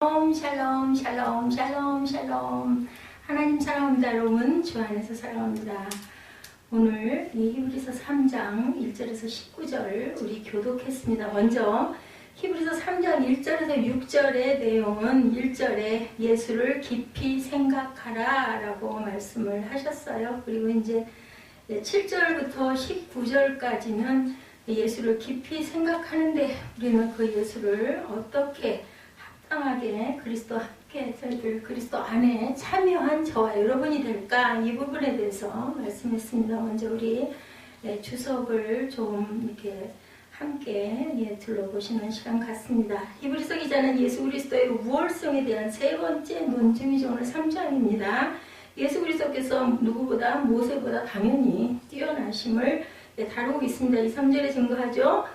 샬롬 샬롬 샬롬 샬롬. 하나님 사랑합니다. 여러분 주 안에서 사랑합니다. 오늘 이 히브리서 3장 1절에서 19절 우리 교독했습니다. 먼저 히브리서 3장 1절에서 6절의 내용은 1절에 예수를 깊이 생각하라 라고 말씀을 하셨어요. 그리고 이제 7절부터 19절까지는 예수를 깊이 생각하는데 우리는 그 예수를 어떻게 합당하게 그리스도와 함께 저희들 그리스도 안에 참여한 저와 여러분이 될까, 이 부분에 대해서 말씀했습니다. 먼저 우리 주석을 좀 이렇게 함께 들러보시는 시간 같습니다. 히브리서 기자는 예수 그리스도의 우월성에 대한 세 번째 논증이죠. 오늘 3장입니다. 예수 그리스도께서 누구보다 모세보다 당연히 뛰어나심을 다루고 있습니다. 2, 3절에 증거하죠.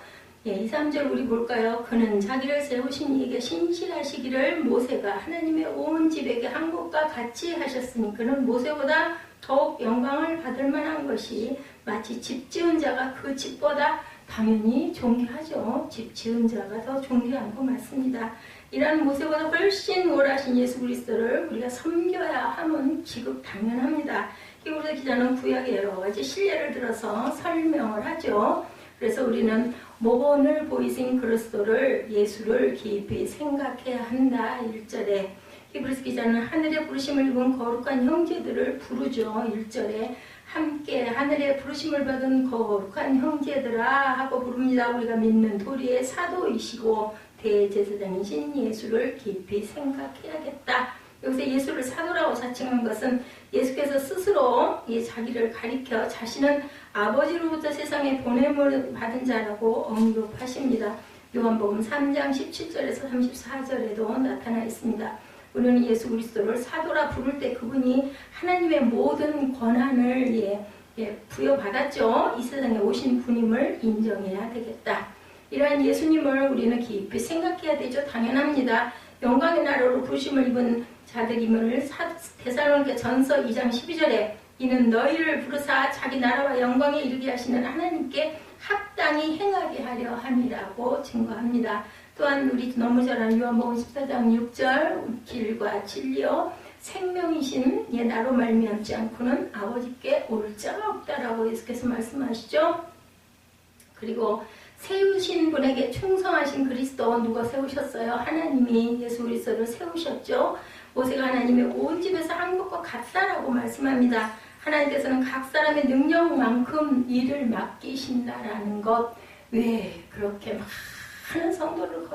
2, 3절 우리 볼까요? 그는 자기를 세우신 이에게 신실하시기를 모세가 하나님의 온 집에게 한 것과 같이 하셨으니 그는 모세보다 더욱 영광을 받을 만한 것이 마치 집 지은 자가 그 집보다 당연히 존귀하죠. 집 지은 자가 더 존귀한 거 맞습니다. 이런 모세보다 훨씬 우월하신 예수 그리스도를 우리가 섬겨야 함은 지극 당연합니다. 히브리서 기자는 구약의 여러 가지 실례를 들어서 설명을 하죠. 그래서 우리는 모본을 보이신 그리스도를 예수를 깊이 생각해야 한다. 1절에 히브리서 기자는 하늘의 부르심을 입은 거룩한 형제들을 부르죠. 1절에 함께 하늘의 부르심을 받은 거룩한 형제들아 하고 부릅니다. 우리가 믿는 도리의 사도이시고 대제사장이신 예수를 깊이 생각해야겠다. 여기서 예수를 사도라고 자칭한 것은 예수께서 스스로 자기를 가리켜 자신은 아버지로부터 세상에 보냄을 받은 자라고 언급하십니다. 요한복음 3장 17절에서 34절에도 나타나 있습니다. 우리는 예수 그리스도를 사도라 부를 때 그분이 하나님의 모든 권한을 부여받았죠. 이 세상에 오신 분임을 인정해야 되겠다. 이러한 예수님을 우리는 깊이 생각해야 되죠. 당연합니다. 영광의 나라로 부르심을 입은 자들임을 데살로니가 전서 2장 12절에 이는 너희를 부르사 자기 나라와 영광에 이르게 하시는 하나님께 합당히 행하게 하려 함이라고 증거합니다. 또한 우리 너무 잘 아는 요한복음 14장 6절 길과 진리요 생명이신 나로 말미암지 않고는 아버지께 올 자가 없다라고 예수께서 말씀하시죠. 그리고 세우신 분에게 충성하신 그리스도 누가 세우셨어요? 하나님이 예수 그리스도를 세우셨죠. 모세가 하나님의 온 집에서 한 것과 같다라고 말씀합니다. 하나님께서는 각 사람의 능력만큼 일을 맡기신다라는 것. 왜 그렇게 많은 성도를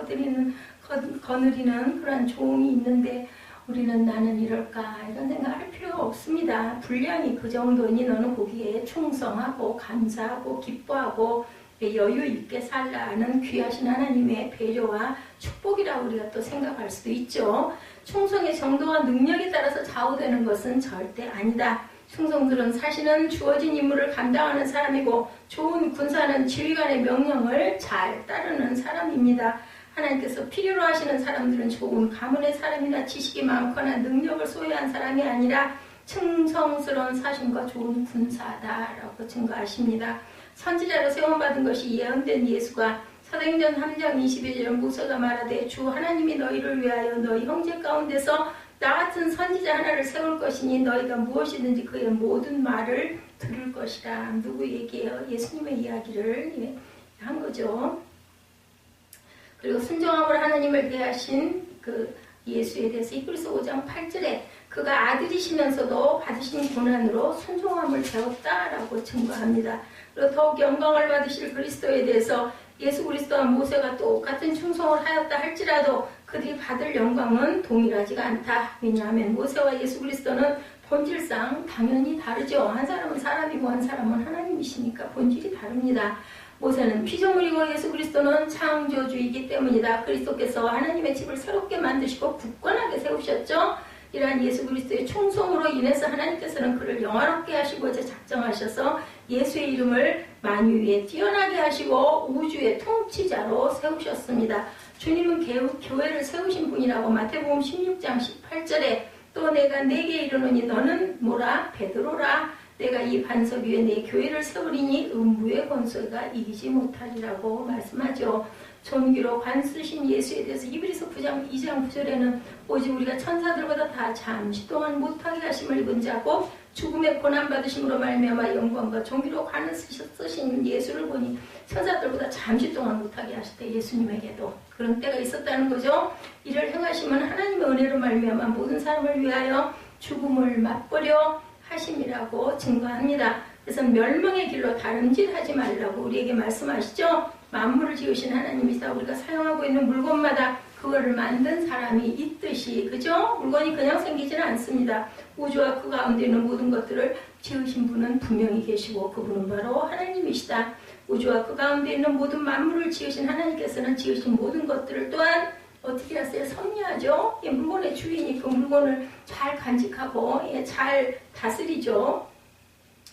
거느리는 그런 종이 있는데 우리는 나는 이럴까 이런 생각할 필요가 없습니다. 분량이 그 정도니 너는 거기에 충성하고 감사하고 기뻐하고 여유 있게 살라는 귀하신 하나님의 배려와 축복이라고 우리가 또 생각할 수도 있죠. 충성의 정도와 능력에 따라서 좌우되는 것은 절대 아니다. 충성들은 사실은 주어진 임무를 감당하는 사람이고 좋은 군사는 지휘관의 명령을 잘 따르는 사람입니다. 하나님께서 필요로 하시는 사람들은 좋은 가문의 사람이나 지식이 많거나 능력을 소유한 사람이 아니라 충성스러운 사신과 좋은 군사다라고 증거하십니다. 선지자로 세움받은 것이 예언된 예수가 사도행전 3장 21절 모세가 말하되 주 하나님이 너희를 위하여 너희 형제 가운데서 나 같은 선지자 하나를 세울 것이니 너희가 무엇이든지 그의 모든 말을 들을 것이라. 누구 얘기예요? 예수님의 이야기를 한 거죠. 그리고 순종함으로 하나님을 대하신 그 예수에 대해서 히브리서 5장 8절에 그가 아들이시면서도 받으신 고난으로 순종함을 배웠다라고 증거합니다. 그리고 더욱 영광을 받으실 그리스도에 대해서 예수 그리스도와 모세가 똑같은 충성을 하였다 할지라도 그들이 받을 영광은 동일하지가 않다. 왜냐하면 모세와 예수 그리스도는 본질상 당연히 다르죠. 한 사람은 사람이고 한 사람은 하나님이시니까 본질이 다릅니다. 모세는 피조물이고 예수 그리스도는 창조주이기 때문이다. 그리스도께서 하나님의 집을 새롭게 만드시고 굳건하게 세우셨죠. 이러한 예수 그리스도의 충성으로 인해서 하나님께서는 그를 영화롭게 하시고자 작정하셔서 예수의 이름을 만유 위에 뛰어나게 하시고 우주의 통치자로 세우셨습니다. 주님은 교회를 세우신 분이라고 마태복음 16장 18절에 또 내가 네게 이르노니 너는 뭐라? 베드로라. 내가 이 반석 위에 내 교회를 세우리니 음부의 권세가 이기지 못하리라고 말씀하죠. 존귀로 관쓰신 예수에 대해서 히브리서 9장 2장 9절에는 오직 우리가 천사들보다 다 잠시 동안 못하게 하심을 입은 자고 죽음의 고난받으심으로 말미암아 영광과 존귀로 관을 쓰신 예수를 보니 천사들보다 잠시 동안 못하게 하실 때 예수님에게도 그런 때가 있었다는 거죠. 이를 행하시면 하나님의 은혜로 말미암아 모든 사람을 위하여 죽음을 맛보려 하심이라고 증거합니다. 그래서 멸망의 길로 다름질하지 말라고 우리에게 말씀하시죠. 만물을 지으신 하나님이시다. 우리가 사용하고 있는 물건마다 그거를 만든 사람이 있듯이, 그죠? 물건이 그냥 생기지는 않습니다. 우주와 그 가운데 있는 모든 것들을 지으신 분은 분명히 계시고 그분은 바로 하나님이시다. 우주와 그 가운데 있는 모든 만물을 지으신 하나님께서는 지으신 모든 것들을 또한 어떻게 하세요? 섭리하죠. 물건의 주인이 그 물건을 잘 간직하고 잘 다스리죠.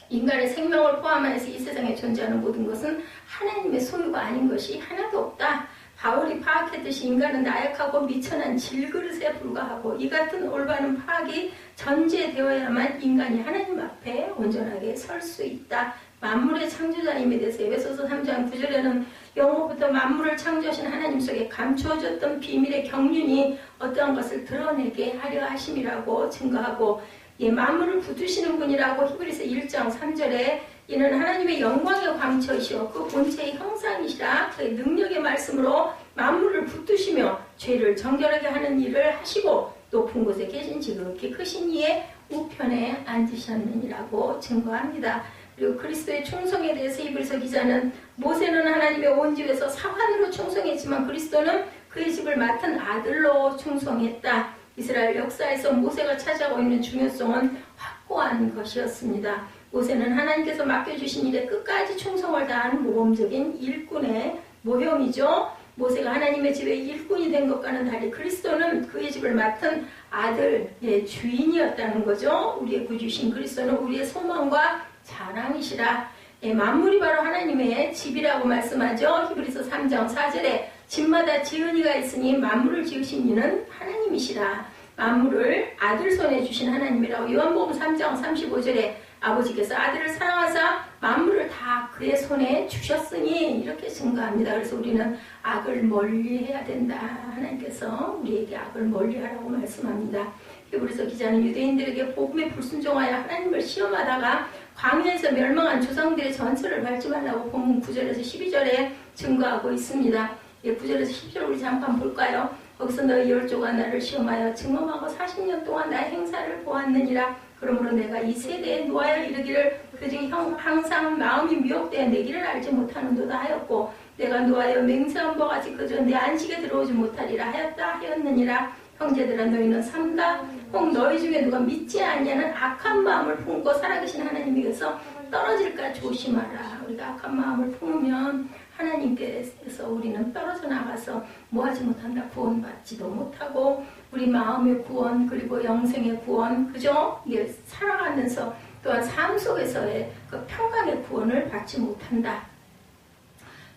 인간의 생명을 포함해서 이 세상에 존재하는 모든 것은 하나님의 소유가 아닌 것이 하나도 없다. 바울이 파악했듯이 인간은 나약하고 미천한 질그릇에 불과하고 이 같은 올바른 파악이 전제되어야만 인간이 하나님 앞에 온전하게 설 수 있다. 만물의 창조자님에 대해서 에베소서 3장 9절에는 영호부터 만물을 창조하신 하나님 속에 감추어졌던 비밀의 경륜이 어떠한 것을 드러내게 하려 하심이라고 증거하고 만물을 붙드시는 분이라고 히브리서 1장 3절에 이는 하나님의 영광의 광처이시오 그 본체의 형상이시라 그의 능력의 말씀으로 만물을 붙드시며 죄를 정결하게 하는 일을 하시고 높은 곳에 계신 지극히 크신 이의 우편에 앉으셨느니라고 증거합니다. 그리고 그리스도의 충성에 대해서 히브리서 기자는 모세는 하나님의 온 집에서 사환으로 충성했지만 그리스도는 그의 집을 맡은 아들로 충성했다. 이스라엘 역사에서 모세가 차지하고 있는 중요성은 확고한 것이었습니다. 모세는 하나님께서 맡겨주신 일에 끝까지 충성을 다한 모범적인 일꾼의 모형이죠. 모세가 하나님의 집의 일꾼이 된 것과는 달리 그리스도는 그의 집을 맡은 아들의 주인이었다는 거죠. 우리의 구주신 그리스도는 우리의 소망과 자랑이시라. 만물이 바로 하나님의 집이라고 말씀하죠. 히브리서 3장 4절에 집마다 지은 이가 있으니 만물을 지으신 이는 하나님이시라. 만물을 아들 손에 주신 하나님이라고 요한복음 3장 35절에 아버지께서 아들을 사랑하사 만물을 다 그의 손에 주셨으니 이렇게 증거합니다. 그래서 우리는 악을 멀리해야 된다. 하나님께서 우리에게 악을 멀리하라고 말씀합니다. 히브리서 기자는 유대인들에게 복음에 불순종하여 하나님을 시험하다가 광야에서 멸망한 조상들의 전설을 밟지 말라고 본문 9절에서 12절에 증거하고 있습니다. 9절에서 10절 우리 잠깐 볼까요? 거기서 너희 열조가 나를 시험하여 증언하고 40년 동안 나의 행사를 보았느니라. 그러므로 내가 이 세대에 놓아야 이르기를 그중에 항상 마음이 미혹되어 내 길을 알지 못하는도다 하였고 내가 놓아여 맹세한 바와 같이 그저 내 안식에 들어오지 못하리라 하였느니라. 형제들아 너희는 삼가 혹 너희 중에 누가 믿지 아니하는 악한 마음을 품고 살아계신 하나님께서 떨어질까 조심하라. 우리가 악한 마음을 품으면 하나님께서 우리는 떨어져 나가서 뭐하지 못한다. 구원받지도 못하고 우리 마음의 구원 그리고 영생의 구원 그죠? 이게 살아가면서 또한 삶 속에서의 그 평강의 구원을 받지 못한다.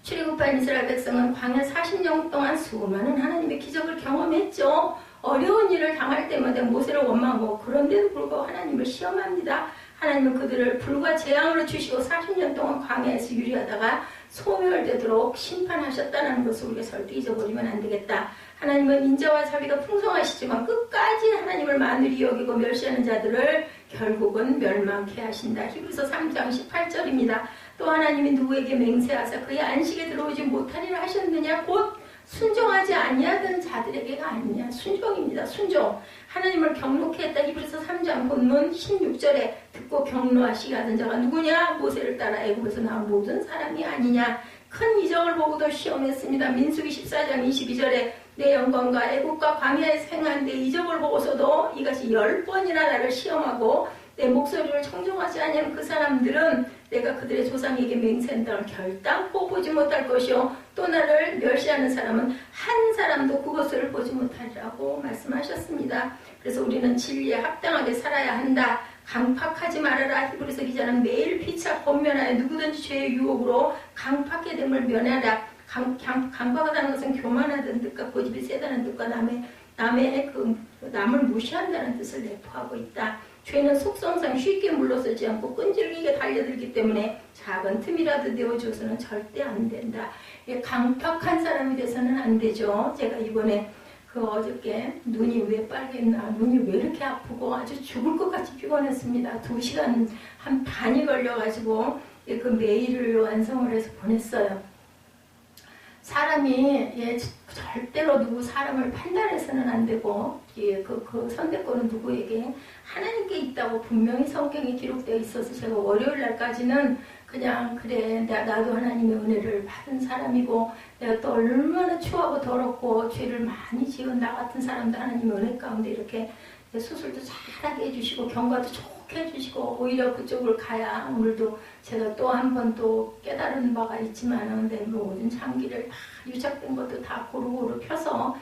출애굽한 이스라엘 백성은 광야 40년 동안 수많은 하나님의 기적을 경험했죠. 어려운 일을 당할 때마다 모세를 원망하고 그런데도 불구하고 하나님을 시험합니다. 하나님은 그들을 불과 재앙으로 주시고 40년 동안 광야에서 유리하다가 소멸되도록 심판하셨다는 것을 우리가 절대 잊어버리면 안 되겠다. 하나님은 인자와 자비가 풍성하시지만 끝까지 하나님을 만으리 여기고 멸시하는 자들을 결국은 멸망케 하신다. 히브리서 3장 18절입니다. 또 하나님이 누구에게 맹세하사 그의 안식에 들어오지 못하리라 하셨느냐 곧 순종하지 아니하던 자들에게가 아니냐. 순종입니다. 순종. 하나님을 경록케 했다. 히브리서 3장 본문 16절에 듣고 경노하시게 하던 자가 누구냐? 모세를 따라 애굽에서 나온 모든 사람이 아니냐. 큰 이적을 보고도 시험했습니다. 민수기 14장 22절에 내 영광과 애국과 광야에서 행한 내 이적을 보고서도 이것이 10번이나 나를 시험하고 내 목소리를 청종하지 아니하는 그 사람들은 내가 그들의 조상에게 맹세한 땅을 결단코 보지 못할 것이요 또 나를 멸시하는 사람은 한 사람도 그것을 보지 못하리라고 말씀하셨습니다. 그래서 우리는 진리에 합당하게 살아야 한다. 강팍하지 말아라. 히브리서 기자는 매일 피차 권면하여 누구든지 죄의 유혹으로 강팍게 됨을 면하라. 강팍하다는 것은 교만하다는 뜻과 고집이 세다는 뜻과 남을 무시한다는 뜻을 내포하고 있다. 죄는 속성상 쉽게 물러서지 않고 끈질기게 달려들기 때문에 작은 틈이라도 내어줘서는 절대 안 된다. 강팍한 사람이 돼서는 안 되죠. 제가 이번에 어저께 눈이 왜 빨갰나, 눈이 왜 이렇게 아프고 아주 죽을 것 같이 피곤했습니다. 2시간 한 반이 걸려가지고 그 메일을 완성을 해서 보냈어요. 사람이 절대로 누구 사람을 판단해서는 안 되고 그 선택권은 누구에게 하나님께 있다고 분명히 성경에 기록되어 있어서 제가 월요일 날까지는 그냥 그래 나도 하나님의 은혜를 받은 사람이고 내가 또 얼마나 추하고 더럽고 죄를 많이 지은 나 같은 사람도 하나님의 은혜 가운데 이렇게 수술도 잘하게 해주시고 경과도 좋게 해주시고 오히려 그쪽을 가야 오늘도 제가 또 한 번 또 깨달은 바가 있지만 내 모든 장기를 다 유착된 것도 다 고루고루 펴서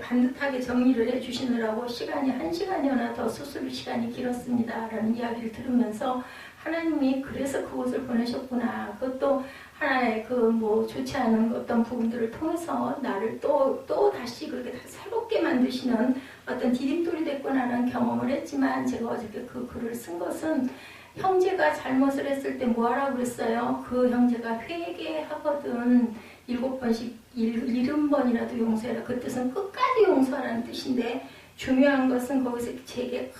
반듯하게 정리를 해주시느라고 시간이 1시간이나 더 수술 시간이 길었습니다 라는 이야기를 들으면서 하나님이 그래서 그곳을 보내셨구나. 그것도 하나의 좋지 않은 어떤 부분들을 통해서 나를 또 다시 그렇게 새롭게 만드시는 어떤 디딤돌이 됐구나라는 경험을 했지만 제가 어저께 그 글을 쓴 것은 형제가 잘못을 했을 때 뭐 하라고 그랬어요? 그 형제가 회개하거든 7번씩 70번이라도 용서해라. 그 뜻은 끝까지 용서하라는 뜻인데 중요한 것은 거기서 제게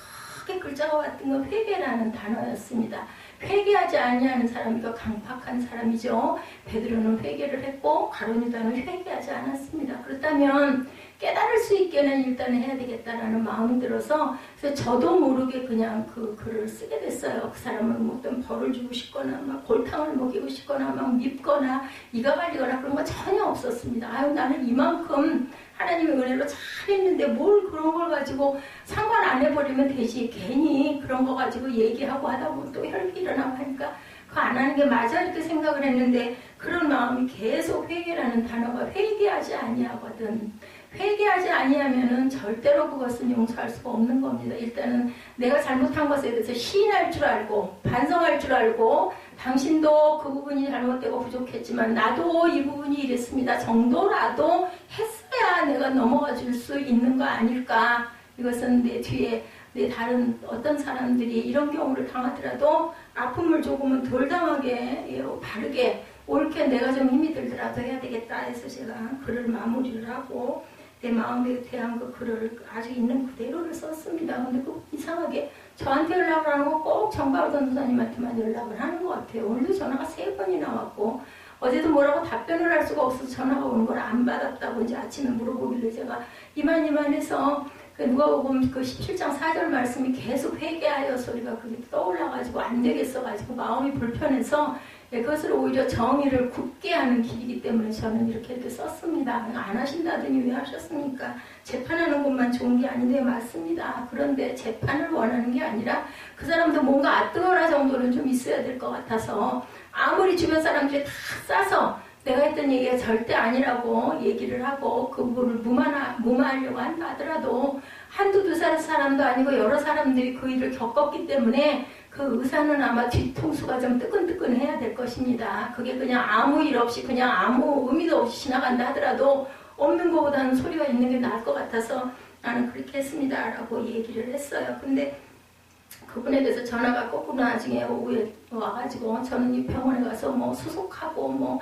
크게 글자가 왔던 건 회개라는 단어였습니다. 회개하지 아니하는 사람이 더 강팍한 사람이죠. 베드로는 회개를 했고 가룟 유다는 회개하지 않았습니다. 그렇다면 깨달을 수 있게는 일단은 해야 되겠다라는 마음이 들어서 그래서 저도 모르게 그냥 그 글을 쓰게 됐어요. 그 사람은 뭐 어떤 벌을 주고 싶거나 막 골탕을 먹이고 싶거나 막 밉거나 이가 갈리거나 그런 거 전혀 없었습니다. 아유 나는 이만큼 하나님의 은혜로 잘했는데 뭘 그런 걸 가지고 상관 안 해버리면 되지. 괜히 그런 거 가지고 얘기하고 하다 보면 또 혈기 일어나고 하니까 그거 안 하는 게 맞아 이렇게 생각을 했는데 그런 마음이 계속 회개라는 단어가 회개하지 아니하거든. 회개하지 아니하면은 절대로 그것은 용서할 수가 없는 겁니다. 일단은 내가 잘못한 것에 대해서 시인할 줄 알고 반성할 줄 알고 당신도 그 부분이 잘못되고 부족했지만 나도 이 부분이 이랬습니다 정도라도 했어야 내가 넘어가 줄 수 있는 거 아닐까. 이것은 내 뒤에 내 다른 어떤 사람들이 이런 경우를 당하더라도 아픔을 조금은 덜 당하게 바르게 옳게 내가 좀 힘이 들더라도 해야 되겠다 해서 제가 글을 마무리를 하고 내 마음에 대한 그 글을 아주 있는 그대로를 썼습니다. 근데 그 이상하게 저한테 연락을 하는 거 꼭 정바로던 선생님한테만 연락을 하는 것 같아요. 오늘도 전화가 3번이나 왔고 어제도 뭐라고 답변을 할 수가 없어서 전화가 오는 걸 안 받았다고 이제 아침에 물어보길래 제가 이만해서 누가 보면 그 17장 4절 말씀이 계속 회개하여 소리가 그게 떠올라가지고 안 되겠어가지고 마음이 불편해서 그것을 오히려 정의를 굳게 하는 길이기 때문에 저는 이렇게 썼습니다. 안 하신다더니 왜 하셨습니까? 재판하는 것만 좋은 게 아닌데 맞습니다. 그런데 재판을 원하는 게 아니라 그 사람도 뭔가 아뜨거라 정도는 좀 있어야 될 것 같아서 아무리 주변 사람들이 다 싸서 내가 했던 얘기가 절대 아니라고 얘기를 하고 그 부분을 무마하려고 한다 하더라도 한두 두 사람도 아니고 여러 사람들이 그 일을 겪었기 때문에 그 의사는 아마 뒤통수가 좀 뜨끈뜨끈해야 될 것입니다. 그게 그냥 아무 일 없이 그냥 아무 의미도 없이 지나간다 하더라도 없는 것보다는 소리가 있는 게 나을 것 같아서 나는 그렇게 했습니다 라고 얘기를 했어요. 근데 그분에 대해서 전화가 거꾸로 나중에 오후에 와가지고 저는 이 병원에 가서 뭐 수속하고 뭐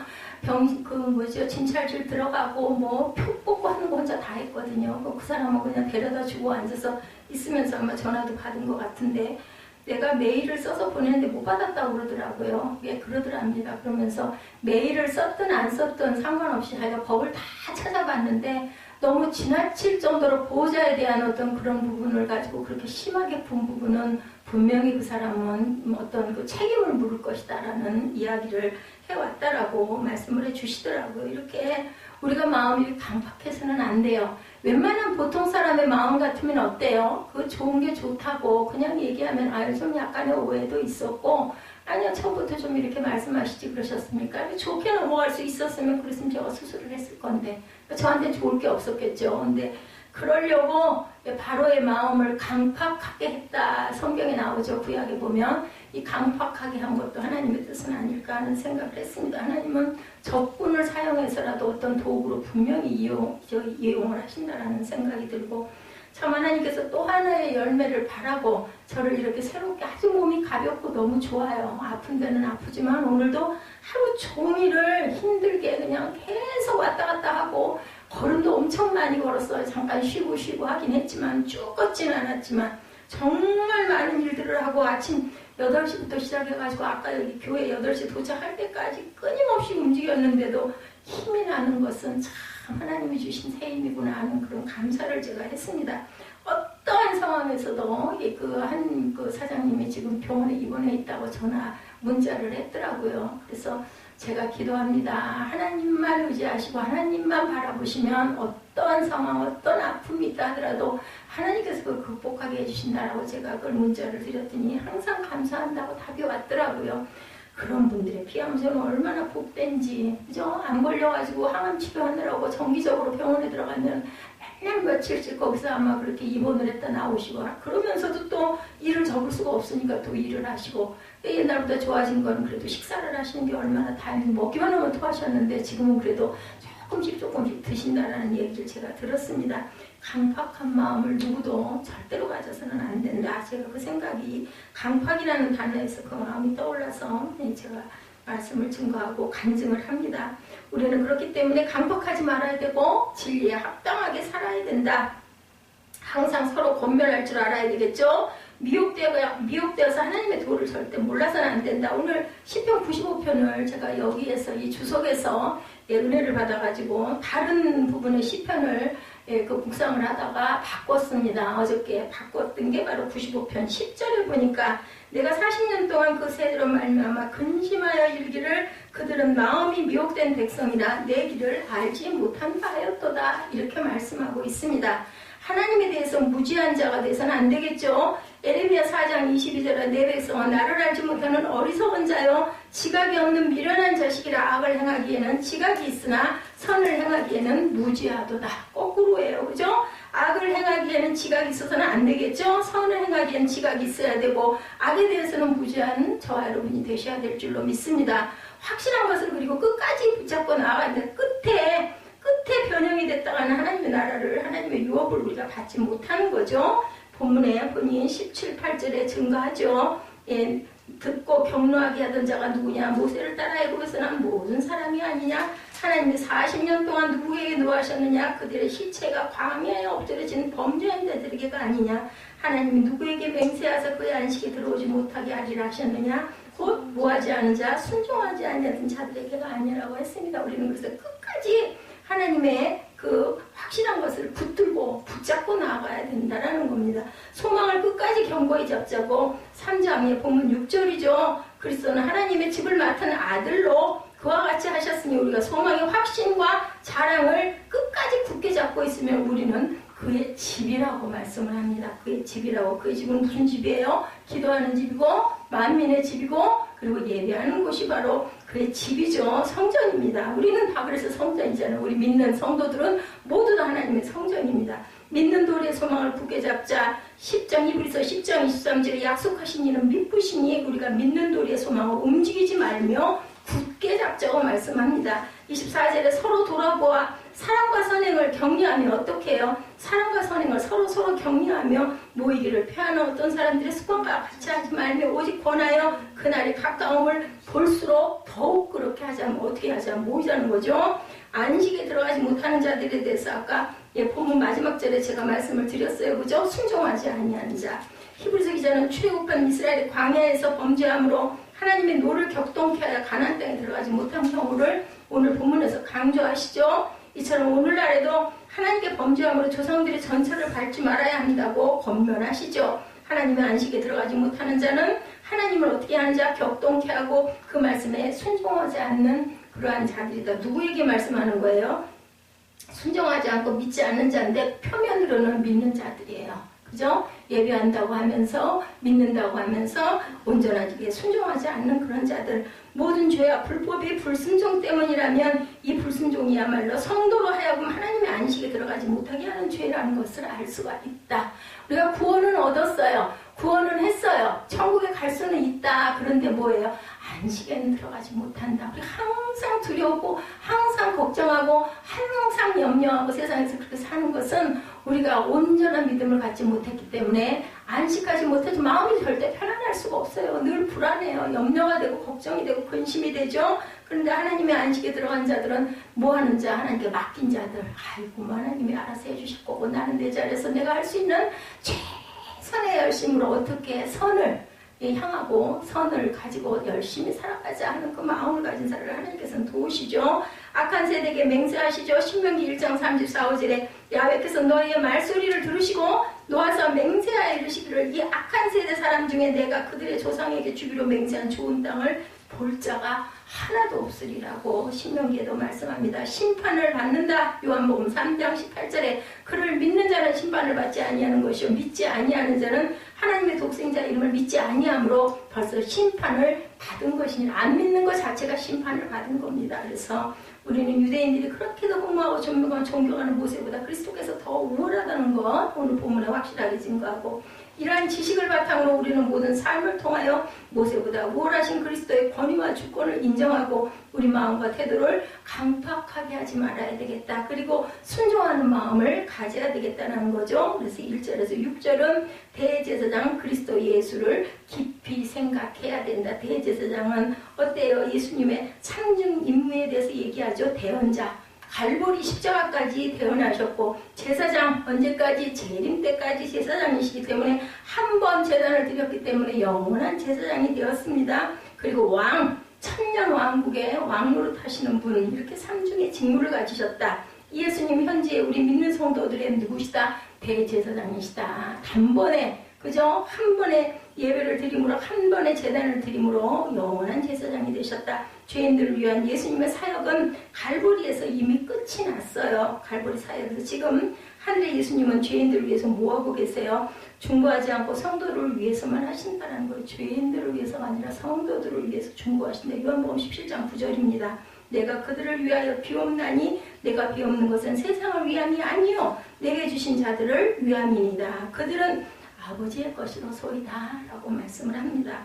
진찰실 들어가고 뭐 표 뽑고 하는 거 혼자 다 했거든요. 그 사람은 그냥 데려다 주고 앉아서 있으면서 아마 전화도 받은 것 같은데 내가 메일을 써서 보냈는데 못 받았다고 그러더라고요. 예, 그러더랍니다. 그러면서 메일을 썼든 안 썼든 상관없이 자기가 법을 다 찾아봤는데 너무 지나칠 정도로 보호자에 대한 어떤 그런 부분을 가지고 그렇게 심하게 본 부분은 분명히 그 사람은 어떤 그 책임을 물을 것이다라는 이야기를 해왔다라고 말씀을 해주시더라고요. 이렇게 우리가 마음이 강팍해서는 안 돼요. 웬만한 보통 사람의 마음 같으면 어때요? 그 좋은 게 좋다고 그냥 얘기하면 아유 좀 약간의 오해도 있었고 아니요 처음부터 좀 이렇게 말씀하시지 그러셨습니까? 좋게 넘어갈 수 있었으면 그랬으면 제가 수술을 했을 건데 저한테 좋을 게 없었겠죠. 근데 그러려고 바로의 마음을 강팍하게 했다. 성경에 나오죠. 구약에 보면 이 강팍하게 한 것도 하나님의 뜻은 아닐까 하는 생각을 했습니다. 하나님은 적군을 사용해서라도 어떤 도구로 분명히 이용을 하신다라는 생각이 들고 참 하나님께서 거기서 또 하나의 열매를 바라고 저를 이렇게 새롭게 아주 몸이 가볍고 너무 좋아요. 아픈 데는 아프지만 오늘도 하루 종일을 힘들게 그냥 계속 왔다 갔다 하고 걸음도 엄청 많이 걸었어요. 잠깐 쉬고 하긴 했지만 쭉 걷지는 않았지만 정말 많은 일들을 하고 아침 8시부터 시작해가지고 아까 여기 교회 8시 도착할 때까지 끊임없이 움직였는데도 힘이 나는 것은 참 하나님이 주신 새 힘이구나 하는 그런 감사를 제가 했습니다. 어떠한 상황에서도 그 사장님이 지금 병원에 입원해 있다고 문자를 했더라고요. 그래서 제가 기도합니다. 하나님만 의지하시고 하나님만 바라보시면 어떠한 상황, 어떤 아픔이 있다 하더라도 하나님께서 그걸 극복하게 해주신다라고 제가 그걸 문자를 드렸더니 항상 감사한다고 답이 왔더라고요. 그런 분들의 피암세는 얼마나 복된지, 그죠? 안 걸려가지고 항암 치료하느라고 정기적으로 병원에 들어가면 맨날 며칠씩 거기서 아마 그렇게 입원을 했다 나오시고, 그러면서도 또 일을 접을 수가 없으니까 또 일을 하시고, 옛날보다 좋아진 건 그래도 식사를 하시는 게 얼마나 다행히 먹기만 하면 토하셨는데 지금은 그래도 조금씩 드신다라는 얘기를 제가 들었습니다. 강팍한 마음을 누구도 절대로 가져서는 안 된다. 제가 그 생각이 강팍이라는 단어에서 그 마음이 떠올라서 제가 말씀을 증거하고 간증을 합니다. 우리는 그렇기 때문에 강팍하지 말아야 되고 진리에 합당하게 살아야 된다. 항상 서로 권면할 줄 알아야 되겠죠. 미혹되어서 하나님의 도를 절대 몰라서는 안 된다. 오늘 시편 95편을 제가 여기에서 이 주석에서 은혜를 받아가지고 다른 부분의 시편을 그 묵상을 하다가 바꿨습니다. 어저께 바꿨던 게 바로 95편 10절을 보니까 내가 40년 동안 그 새들로 말미암아 근심하여 일기를 그들은 마음이 미혹된 백성이라 내 길을 알지 못한 바였도다. 이렇게 말씀하고 있습니다. 하나님에 대해서 무지한 자가 돼서는 안 되겠죠. 에레미야 4장 22절에 내 백성은 나를 알지 못하는 어리석은 자요 지각이 없는 미련한 자식이라 악을 행하기에는 지각이 있으나 선을 행하기에는 무지하도다. 거꾸로예요. 그죠? 악을 행하기에는 지각이 있어서는 안 되겠죠. 선을 행하기에는 지각이 있어야 되고 악에 대해서는 무지한 저와 여러분이 되셔야 될 줄로 믿습니다. 확실한 것을 그리고 끝까지 붙잡고 나아가야 돼. 끝에 변형이 됐다가는 하나님의 나라를, 하나님의 유업을 우리가 받지 못하는 거죠. 본문에 본인 17, 8절에 증거하죠. 예, 듣고 격노하게 하던 자가 누구냐? 모세를 따라 애굽에서 난 모든 사람이 아니냐? 하나님이 40년 동안 누구에게 노하셨느냐? 그들의 시체가 광야에 엎드려진 범죄한 자들에게가 아니냐? 하나님이 누구에게 맹세하사 그의 안식에 들어오지 못하게 하리라 하셨느냐? 곧 모하지 않은 자, 순종하지 않는 자들에게가 아니라고 했습니다. 우리는 그래서 끝까지 하나님의 그 확실한 것을 붙잡고 나아가야 된다는 겁니다. 소망을 끝까지 견고히 잡자고 3장의 본문 6절이죠. 그리스도는 하나님의 집을 맡은 아들로 그와 같이 하셨으니 우리가 소망의 확신과 자랑을 끝까지 굳게 잡고 있으면 우리는 그의 집이라고 말씀을 합니다. 그의 집이라고. 그의 집은 무슨 집이에요? 기도하는 집이고 만민의 집이고 그리고 예배하는 곳이 바로 그의 집이죠. 성전입니다. 우리는 다 그래서 성전이잖아요. 우리 믿는 성도들은 모두 다 하나님의 성전입니다. 믿는 도리의 소망을 굳게 잡자. 10장 히브리서 10장 23절에 약속하신 이는 믿으시니 우리가 믿는 도리의 소망을 움직이지 말며 굳게 잡자고 말씀합니다. 24절에 서로 돌아보아 사랑과 선행을 격려하며 어떻게 해요? 사랑과 선행을 서로 격려하며 모이기를 표하는 어떤 사람들의 습관과 같이 하지 말며 오직 권하여 그날이 가까움을 볼수록 더욱 그렇게 하자면 어떻게 하자면 모이자는 거죠. 안식에 들어가지 못하는 자들에 대해서 아까 본문 마지막 절에 제가 말씀을 드렸어요. 그죠? 순종하지 아니하는 자. 히브리서 기자는 출애굽한 이스라엘의 광야에서 범죄함으로 하나님의 노를 격동케 하여 가나안 땅에 들어가지 못한 경우를 오늘 본문에서 강조하시죠. 이처럼 오늘날에도 하나님께 범죄함으로 조상들의 전처를 밟지 말아야 한다고 권면하시죠. 하나님의 안식에 들어가지 못하는 자는 하나님을 어떻게 하는 자 격동케 하고 그 말씀에 순종하지 않는 그러한 자들이다. 누구에게 말씀하는 거예요? 순종하지 않고 믿지 않는 자인데 표면으로는 믿는 자들이에요. 그죠? 예배한다고 하면서 믿는다고 하면서 온전하게 순종하지 않는 그런 자들. 모든 죄와 불법의 불순종 때문이라면 이 불순종이야말로 성도로 하여금 하나님의 안식에 들어가지 못하게 하는 죄라는 것을 알 수가 있다. 우리가 구원은 얻었어요. 구원은 했어요. 천국에 갈 수는 있다. 그런데 뭐예요? 안식에는 들어가지 못한다. 우리 항상 두려우고 항상 걱정하고 항상 염려하고 세상에서 그렇게 사는 것은 우리가 온전한 믿음을 갖지 못했기 때문에 안식하지 못해서 마음이 절대 편안할 수가 없어요. 늘 불안해요. 염려가 되고 걱정이 되고 근심이 되죠. 그런데 하나님의 안식에 들어간 자들은 뭐 하는 자? 하나님께 맡긴 자들. 아이고 하나님이 알아서 해주실 거고 나는 내 자리에서 내가 할 수 있는 최선의 열심으로 어떻게 선을 향하고 선을 가지고 열심히 살아가자 하는 그 마음을 가진 사람을 하나님께서는 도우시죠. 악한 세대에게 맹세하시죠. 신명기 1장 34~5절에 야훼께서 너희의 말소리를 들으시고 놓아서 맹세하여 이르시기를 이 악한 세대 사람 중에 내가 그들의 조상에게 주기로 맹세한 좋은 땅을 볼 자가 하나도 없으리라고 신명기에도 말씀합니다. 심판을 받는다. 요한복음 3장 18절에 그를 믿는 자는 심판을 받지 아니하는 것이요 믿지 아니하는 자는 하나님의 독생자 이름을 믿지 아니함으로 벌써 심판을 받은 것이니 안 믿는 것 자체가 심판을 받은 겁니다. 그래서 우리는 유대인들이 그렇게도 공부하고 존경하는 모세보다 그리스도께서 더 우월하다는 것 오늘 본문에 확실하게 증거하고 이러한 지식을 바탕으로 우리는 모든 삶을 통하여 모세보다 우월하신 그리스도의 권위와 주권을 인정하고 우리 마음과 태도를 강팍하게 하지 말아야 되겠다. 그리고 순종하는 마음을 가져야 되겠다는 거죠. 그래서 1절에서 6절은 대제사장 그리스도 예수를 깊이 생각해야 된다. 대제사장은 어때요? 예수님의 상중 임무에 대해서 얘기하죠. 대언자. 갈보리 십자가까지 대언하셨고 제사장 언제까지? 재림 때까지 제사장이시기 때문에 한 번 제단을 드렸기 때문에 영원한 제사장이 되었습니다. 그리고 왕, 천년 왕국의 왕노릇 하시는 분 이렇게 삼중의 직무를 가지셨다. 예수님 현재 우리 믿는 성도들의 누구시다? 대제사장이시다. 단번에 그죠? 한 번에 예배를 드림으로 한 번에 제단을 드림으로 영원한 제사장이 되셨다. 죄인들을 위한 예수님의 사역은 갈보리에서 이미 끝이 났어요. 갈보리 사역에서 지금 하늘의 예수님은 죄인들을 위해서 뭐하고 계세요? 중보하지 않고 성도를 위해서만 하신다는 거예요. 죄인들을 위해서가 아니라 성도들을 위해서 중보하신다. 요한복음 17장 9절입니다. 내가 그들을 위하여 비옵나니 내가 비옵는 것은 세상을 위함이 아니요 내게 주신 자들을 위함이니이다. 그들은 아버지의 것이로소이다 라고 말씀을 합니다.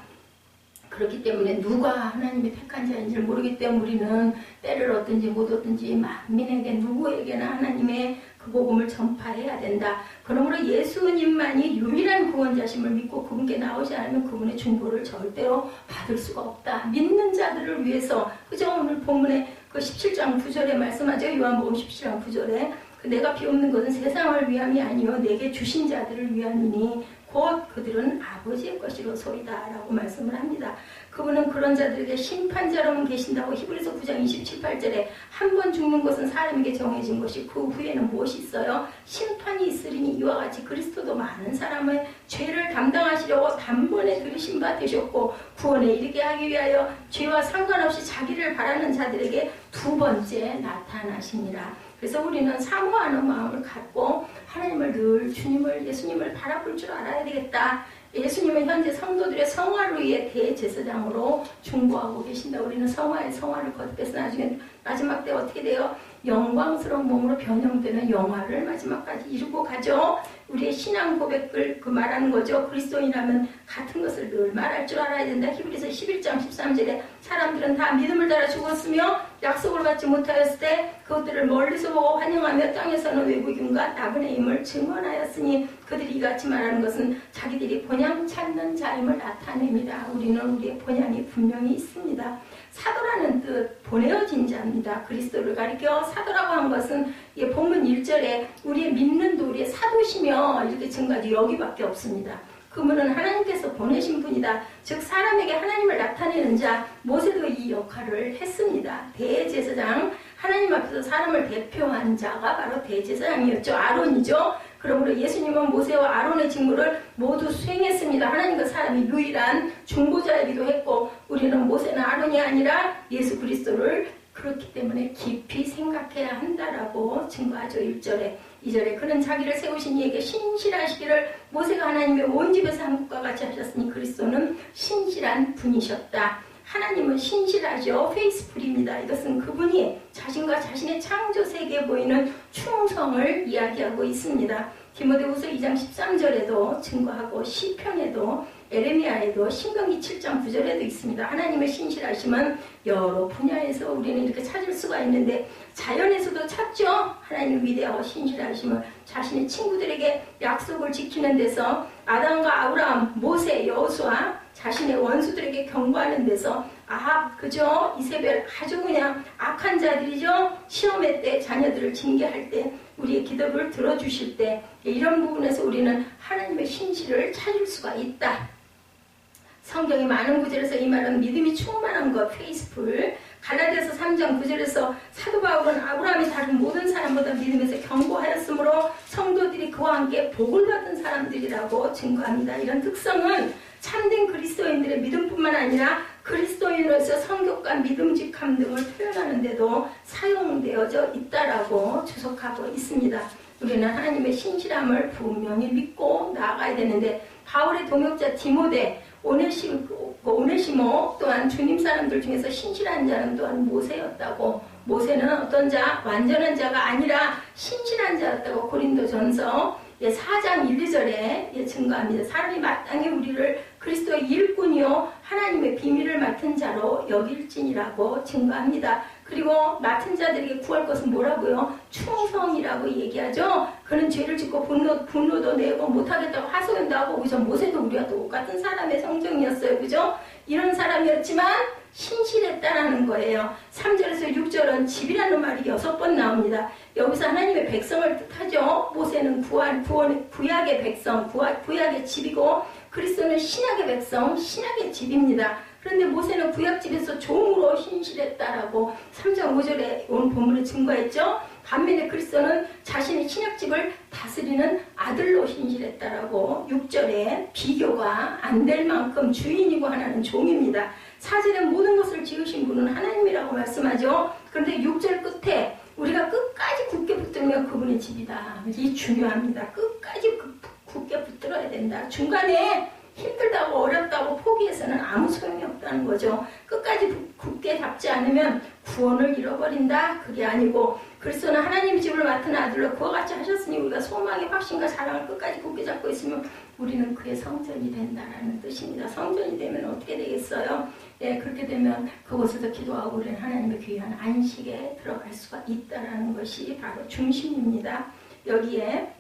그렇기 때문에 누가 하나님이 택한 자인지를 모르기 때문에 우리는 때를 얻든지 못 얻든지 만민에게 누구에게나 하나님의 그 복음을 전파해야 된다. 그러므로 예수님만이 유일한 구원자심을 믿고 그분께 나오지 않으면 그분의 중보를 절대로 받을 수가 없다. 믿는 자들을 위해서 그죠? 오늘 본문에 그 17장 9절에 말씀하죠. 요한복음 17장 9절에 내가 비옵는 것은 세상을 위함이 아니요 내게 주신 자들을 위함이니 곧 그들은 아버지의 것이로소이다 라고 말씀을 합니다. 그분은 그런 자들에게 심판자로만 계신다고 히브리서 9장 27, 8절에 한 번 죽는 것은 사람에게 정해진 것이 그 후에는 무엇이 있어요? 심판이 있으리니 이와 같이 그리스도도 많은 사람의 죄를 담당하시려고 단번에 들으신 바 되셨고 구원에 이르게 하기 위하여 죄와 상관없이 자기를 바라는 자들에게 두 번째 나타나시니라. 그래서 우리는 사모하는 마음을 갖고 하나님을 늘 주님을 예수님을 바라볼 줄 알아야 되겠다. 예수님은 현재 성도들의 성화를 위해 대제사장으로 중보하고 계신다. 우리는 성화를 거듭해서 나중에 마지막 때 어떻게 돼요? 영광스러운 몸으로 변형되는 영화를 마지막까지 이루고 가죠. 우리의 신앙 고백을 그 말하는 거죠. 그리스도인이라면 같은 것을 늘 말할 줄 알아야 된다. 히브리서 11장 13절에 사람들은 다 믿음을 따라 죽었으며 약속을 받지 못하였을 때 그것들을 멀리서 보고 환영하며 땅에서는 외국인과 나그네 임을 증언하였으니 그들이 이같이 말하는 것은 자기들이 본향 찾는 자임을 나타냅니다. 우리는 우리의 본향이 분명히 있습니다. 사도라는 뜻 보내어진 자입니다. 그리스도를 가리켜 사도라고 한 것은 본문 1절에 우리의 믿는 도리의 사도시며 이렇게 증가하지 여기밖에 없습니다. 그분은 하나님께서 보내신 분이다. 즉 사람에게 하나님을 나타내는 자 모세도 이 역할을 했습니다. 대제사장 하나님 앞에서 사람을 대표한 자가 바로 대제사장이었죠. 아론이죠. 그러므로 예수님은 모세와 아론의 직무를 모두 수행했습니다. 하나님과 사람이 유일한 중보자이기도 했고 우리는 모세나 아론이 아니라 예수 그리스도를 그렇기 때문에 깊이 생각해야 한다라고 증거하죠. 1절에 2절에 그는 자기를 세우신 이에게 신실하시기를 모세가 하나님의 온 집에서 한 국과 같이 하셨으니 그리스도는 신실한 분이셨다. 하나님은 신실하죠. 페이스풀입니다. 이것은 그분이 자신과 자신의 창조 세계에 보이는 충성을 이야기하고 있습니다. 디모데후서 2장 13절에도 증거하고 시편에도 에레미야에도 신명기 7장 9절에도 있습니다. 하나님의 신실하심은 여러 분야에서 우리는 이렇게 찾을 수가 있는데 자연에서도 찾죠. 하나님 위대하고 신실하심을 자신의 친구들에게 약속을 지키는 데서 아담과 아브라함, 모세, 여호수아 자신의 원수들에게 경고하는 데서 그죠? 이세벨 아주 그냥 악한 자들이죠. 시험회 때 자녀들을 징계할 때 우리의 기도를 들어주실 때 이런 부분에서 우리는 하나님의 신실을 찾을 수가 있다. 성경의 많은 구절에서 이 말은 믿음이 충만한 것, 페이스풀. 갈라디아서 3장 9절에서 사도 바울은 아브라함이 다른 모든 사람보다 믿음에서 견고하였으므로 성도들이 그와 함께 복을 받은 사람들이라고 증거합니다. 이런 특성은 참된 그리스도인들의 믿음뿐만 아니라 그리스도인으로서 성격과 믿음직함 등을 표현하는 데도 사용되어져 있다라고 주석하고 있습니다. 우리는 하나님의 신실함을 분명히 믿고 나아가야 되는데 바울의 동역자 디모데, 오네시모 또한 주님 사람들 중에서 신실한 자는 또한 모세였다고. 모세는 어떤 자? 완전한 자가 아니라 신실한 자였다고 고린도전서 4장 1, 2절에 증거합니다. 사람이 마땅히 우리를 그리스도의 일꾼이요 하나님의 비밀을 맡은 자로 여길지니라고 증거합니다. 그리고 맡은 자들에게 구할 것은 뭐라고요? 충성이라고 얘기하죠. 그는 죄를 짓고 분노도 내고 못하겠다고 하소연도 하고, 그죠? 모세도 우리와 똑같은 사람의 성정이었어요. 그죠? 이런 사람이었지만 신실했다라는 거예요. 3절에서 6절은 집이라는 말이 6번 나옵니다. 여기서 하나님의 백성을 뜻하죠. 모세는 구약의 백성, 구약의 집이고 그리스도는 신약의 백성, 신약의 집입니다. 그런데 모세는 구약집에서 종으로 신실했다라고 3장 5절에 오늘 본문에 증거했죠. 반면에 그리스도는 자신의 신약집을 다스리는 아들로 신실했다라고 6절에 비교가 안 될 만큼 주인이고 하나는 종입니다. 4절에 모든 것을 지으신 분은 하나님이라고 말씀하죠. 그런데 6절 끝에 우리가 끝까지 굳게 붙들면 그분의 집이다. 이 중요합니다. 끝까지 굳게 붙들어야 된다. 중간에 힘들다고 어렵다고 포기해서는 아무 소용이 없다는 거죠. 끝까지 굳게 잡지 않으면 구원을 잃어버린다. 그게 아니고 그리스도는 하나님 집을 맡은 아들로 그와 같이 하셨으니 우리가 소망의 확신과 사랑을 끝까지 굳게 잡고 있으면 우리는 그의 성전이 된다라는 뜻입니다. 성전이 되면 어떻게 되겠어요? 그렇게 되면 그곳에서 기도하고 우리는 하나님의 귀한 안식에 들어갈 수가 있다라는 것이 바로 중심입니다. 여기에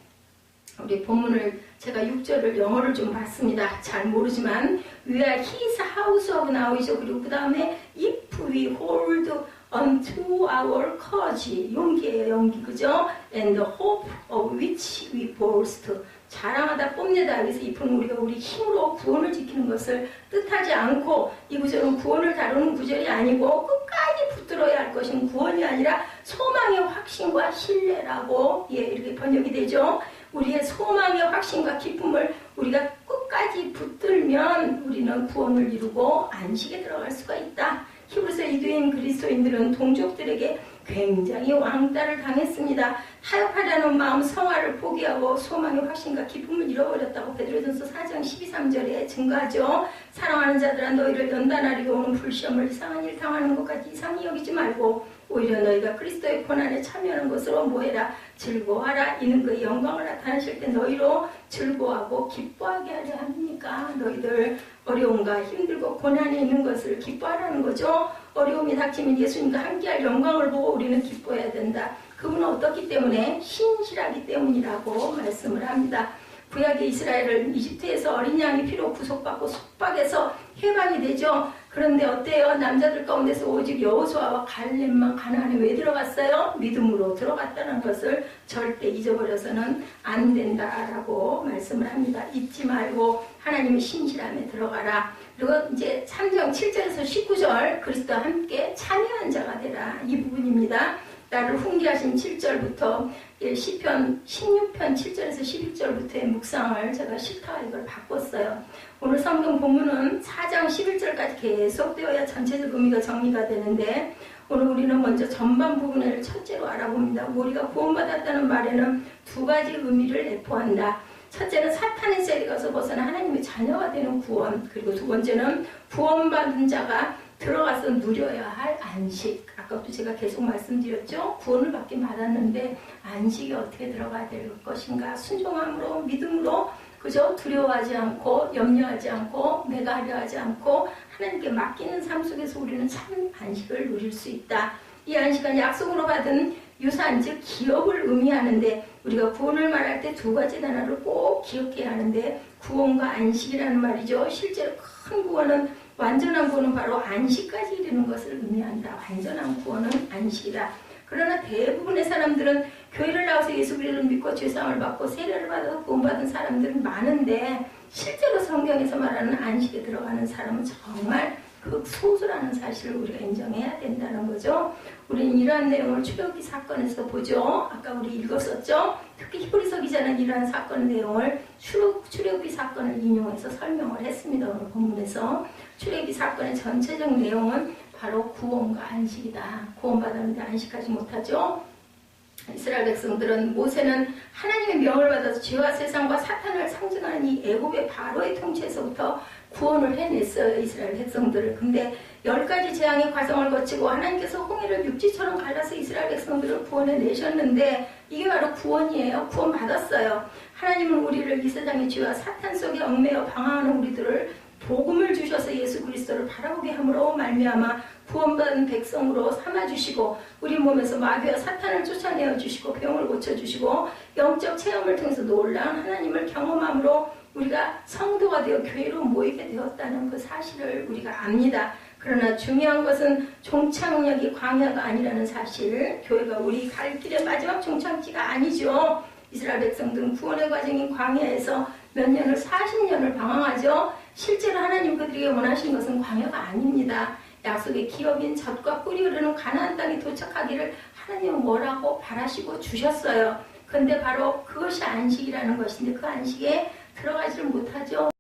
우리 본문을 제가 6절을 영어를 좀 봤습니다. 잘 모르지만 We are his house 하고 나오죠. 그리고 그 다음에 If we hold unto our cause, 용기예요. 용기, 그죠? And the hope of which we boast, 자랑하다 뽐내다. 그래서 if는 우리가 우리 힘으로 구원을 지키는 것을 뜻하지 않고, 이 구절은 구원을 다루는 구절이 아니고 끝까지 붙들어야 할 것인 구원이 아니라 소망의 확신과 신뢰라고 이렇게 번역이 되죠. 우리의 소망의 확신과 기쁨을 우리가 끝까지 붙들면 우리는 구원을 이루고 안식에 들어갈 수가 있다. 히브리서 이교인 그리스도인들은 동족들에게 굉장히 왕따를 당했습니다. 타협하려는 마음 성화를 포기하고 소망의 확신과 기쁨을 잃어버렸다고 베드로전서 4장 12~13절에 증거하죠. 사랑하는 자들아 너희를 연단하리고 오는 불시험을 이상한 일 당하는 것까지 이상히 여기지 말고 오히려 너희가 그리스도의 고난에 참여하는 것으로 뭐해라? 즐거워하라. 이는 그의 영광을 나타내실 때 너희로 즐거워하고 기뻐하게 하려 합니까? 너희들 어려움과 힘들고 고난이 있는 것을 기뻐하라는 거죠. 어려움이 닥치면 예수님과 함께할 영광을 보고 우리는 기뻐해야 된다. 그분은 어떻기 때문에? 신실하기 때문이라고 말씀을 합니다. 구약의 이스라엘을 이집트에서 어린 양이 피로 구속받고 속박해서 해방이 되죠. 그런데 어때요? 남자들 가운데서 오직 여호수아와 갈렙만 가나안에 왜 들어갔어요? 믿음으로 들어갔다는 것을 절대 잊어버려서는 안 된다라고 말씀을 합니다. 잊지 말고 하나님의 신실함에 들어가라. 그리고 이제 3장 7절에서 19절 그리스도와 함께 참여한 자가 되라. 이 부분입니다. 나를 훈계하신 7절부터 시편 16편 7절에서 11절부터의 묵상을 제가 싫다 이걸 바꿨어요. 오늘 성경 본문은 4장 11절까지 계속되어야 전체적 의미가 정리가 되는데 오늘 우리는 먼저 전반 부분을 첫째로 알아봅니다. 우리가 구원받았다는 말에는 두 가지 의미를 내포한다. 첫째는 사탄의 세력에서 벗어나 하나님의 자녀가 되는 구원, 그리고 두 번째는 구원받은 자가 들어가서 누려야 할 안식. 아까도 제가 계속 말씀드렸죠. 구원을 받긴 받았는데 안식이 어떻게 들어가야 될 것인가. 순종함으로, 믿음으로, 그저 두려워하지 않고 염려하지 않고 내가 하려 하지 않고 하나님께 맡기는 삶 속에서 우리는 참 안식을 누릴 수 있다. 이 안식은 약속으로 받은 유산, 즉 기업을 의미하는데 우리가 구원을 말할 때 두 가지 단어를 꼭 기억해야 하는데 구원과 안식이라는 말이죠. 실제로 큰 구원은, 완전한 구원은 바로 안식까지 이르는 것을 의미한다. 완전한 구원은 안식이다. 그러나 대부분의 사람들은 교회를 나와서 예수 그리스도를 믿고 죄사함을 받고 세례를 받아서 구원받은 사람들은 많은데 실제로 성경에서 말하는 안식에 들어가는 사람은 정말 극소수라는 사실을 우리가 인정해야 된다는 거죠. 우리는 이러한 내용을 출애굽기 사건에서 보죠. 아까 우리 읽었었죠. 특히 히브리서 기자는 이러한 사건 내용을 출애굽기 사건을 인용해서 설명을 했습니다. 오늘 본문에서 출애굽기 사건의 전체적 내용은 바로 구원과 안식이다. 구원받았는데 안식하지 못하죠. 이스라엘 백성들은, 모세는 하나님의 명을 받아서 죄와 세상과 사탄을 상징하는 이 애굽의 바로의 통치에서부터 구원을 해냈어요. 이스라엘 백성들을. 근데 10가지 재앙의 과정을 거치고 하나님께서 홍해를 육지처럼 갈라서 이스라엘 백성들을 구원해내셨는데 이게 바로 구원이에요. 구원받았어요. 하나님은 우리를 이 세상의 죄와 사탄 속에 얽매여 방황하는 우리들을 복음을 주셔서 예수 그리스도를 바라보게 함으로 말미암아 구원받은 백성으로 삼아주시고 우리 몸에서 마귀와 사탄을 쫓아내어 주시고 병을 고쳐주시고 영적 체험을 통해서 놀라운 하나님을 경험함으로 우리가 성도가 되어 교회로 모이게 되었다는 그 사실을 우리가 압니다. 그러나 중요한 것은 종착역이 광야가 아니라는 사실, 교회가 우리 갈 길의 마지막 종착지가 아니죠. 이스라엘 백성들은 구원의 과정인 광야에서 몇 년을 40년을 방황하죠. 실제로 하나님 그들에게 원하신 것은 광야가 아닙니다. 약속의 기업인 젖과 꿀이 흐르는 가나안 땅에 도착하기를 하나님은 뭐라고 바라시고 주셨어요. 근데 바로 그것이 안식이라는 것인데 그 안식에 들어가지를 못하죠.